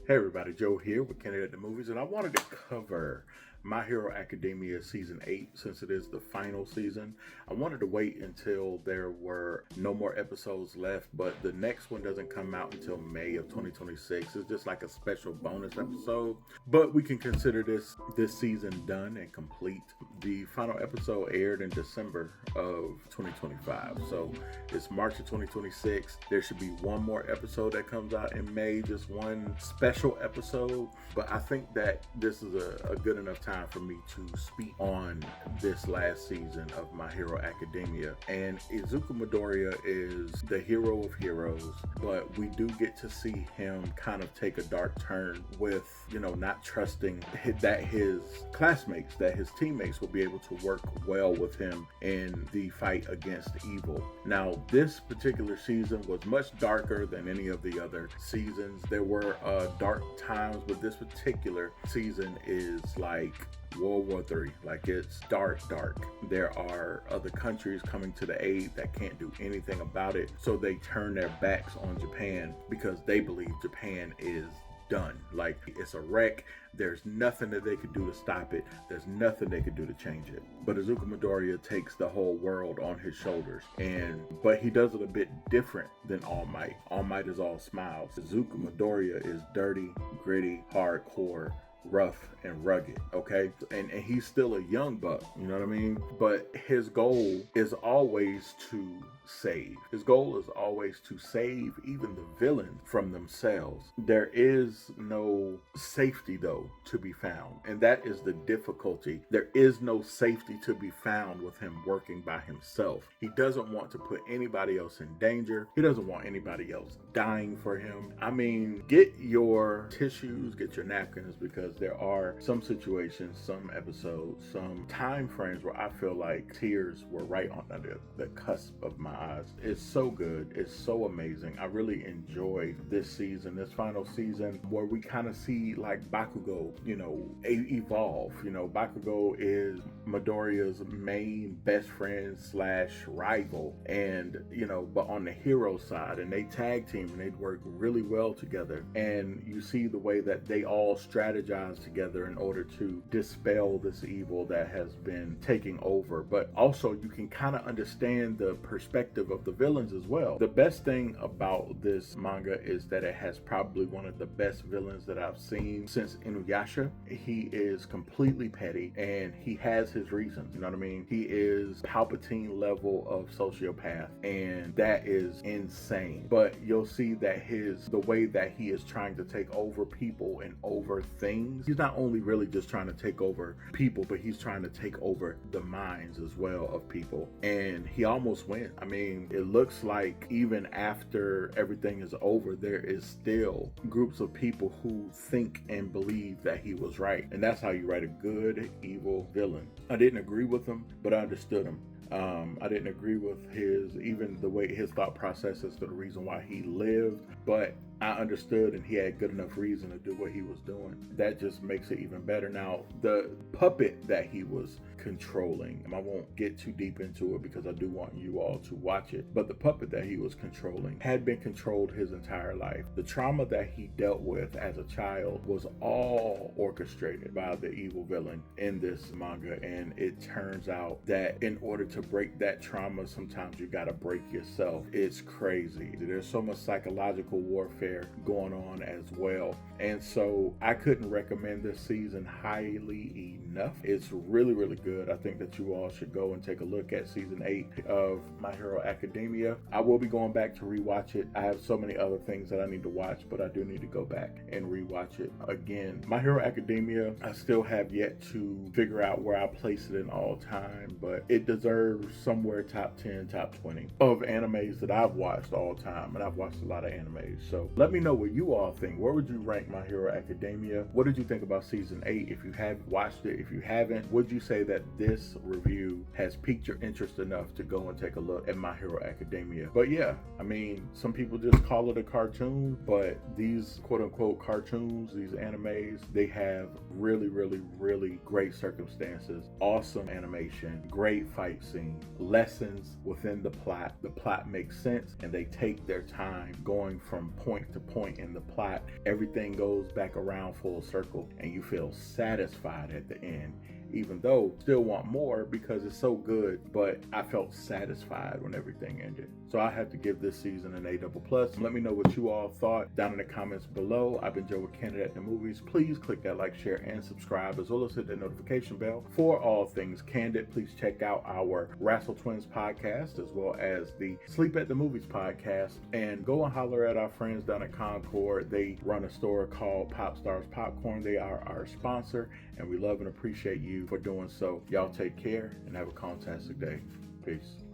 Hey everybody, Joe here with Candid the Movies, and I wanted to cover My Hero Academia Season 8 since it is the final season. I wanted to wait until there were no more episodes left, but the next one doesn't come out until May of 2026. It's just like a special bonus episode, but we can consider this season done and complete. The final episode aired in December of 2025, so it's March of 2026. There should be one more episode that comes out in May, just one special episode, but I think that this is a good enough time for me to speak on this last season of My Hero Academia. And Izuku Midoriya is the hero of heroes, but we do get to see him kind of take a dark turn with, not trusting that his classmates, that his teammates will be able to work well with him in the fight against evil. Now, this particular season was much darker than any of the other seasons. There were dark times, but this particular season is like World War III. Like, it's dark. There are other countries coming to the aid that can't do anything about it, so they turn their backs on Japan because they believe Japan is done. Like, it's a wreck. There's nothing that they could do to stop it. There's nothing they could do to change it. But Izuku Midoriya takes the whole world on his shoulders, but he does it a bit different than All Might. All Might is all smiles. Izuku Midoriya is dirty, gritty, hardcore, rough and rugged, okay? And he's still a young buck, you know what I mean? But his goal is always to save. His goal is always to save even the villains from themselves. There is no safety, though, to be found. And that is the difficulty. There is no safety to be found with him working by himself. He doesn't want to put anybody else in danger. He doesn't want anybody else dying for him. I mean, get your tissues, get your napkins, because there are some situations, some episodes, some time frames where I feel like tears were right on the cusp of my eyes. It's so good. It's so amazing. I really enjoyed this season, this final season, where we kind of see like Bakugo, evolve. Bakugo is Midoriya's main best friend / rival, and but on the hero side, and they tag team and they work really well together. And you see the way that they all strategize together in order to dispel this evil that has been taking over. But also you can kind of understand the perspective of the villains as well. The best thing about this manga is that it has probably one of the best villains that I've seen since Inuyasha. He is completely petty and he has his reasons, you know what I mean? He is Palpatine level of sociopath, and that is insane. But you'll see that the way that he is trying to take over people and over things, he's not only really just trying to take over people, but he's trying to take over the minds as well of people. And he almost wins. I mean, it looks like even after everything is over, there is still groups of people who think and believe that he was right. And that's how you write a good, evil villain. I didn't agree with him, but I understood him. I didn't agree with even the way his thought process as to the reason why he lived, but I understood, and he had good enough reason to do what he was doing. That just makes it even better. Now, the puppet that he was controlling, and I won't get too deep into it because I do want you all to watch it, but the puppet that he was controlling had been controlled his entire life. The trauma that he dealt with as a child was all orchestrated by the evil villain in this manga, and it turns out that in order to break that trauma, sometimes you gotta break yourself. It's crazy. There's so much psychological warfare going on as well. And so I couldn't recommend this season highly enough. It's really, really good. I think that you all should go and take a look at season 8 of My Hero Academia. I will be going back to rewatch it. I have so many other things that I need to watch, but I do need to go back and rewatch it again. My Hero Academia, I still have yet to figure out where I place it in all time, but it deserves somewhere top 10, top 20 of animes that I've watched all time. And I've watched a lot of animes. So let me know what you all think. Where would you rank My Hero Academia? What did you think about season 8? If you have watched it, If you haven't, would you say that this review has piqued your interest enough to go and take a look at My Hero Academia? But yeah, I mean, some people just call it a cartoon, but these quote unquote cartoons, these animes, they have really, really, really great circumstances, awesome animation, great fight scene, lessons within the plot. The plot makes sense and they take their time going from point to point in the plot. Everything goes back around full circle and you feel satisfied at the end, even though still want more because it's so good, but I felt satisfied when everything ended. So I have to give this season an A++. Let me know what you all thought down in the comments below. I've been Joe with Candid at the Movies. Please click that like, share, and subscribe, as well as hit the notification bell for all things Candid. Please check out our Wrestle Twins podcast, as well as the Sleep at the Movies podcast, and go and holler at our friends down at Concord. They run a store called Pop Stars Popcorn. They are our sponsor, and we love and appreciate you for doing so. Y'all take care and have a fantastic day. Peace.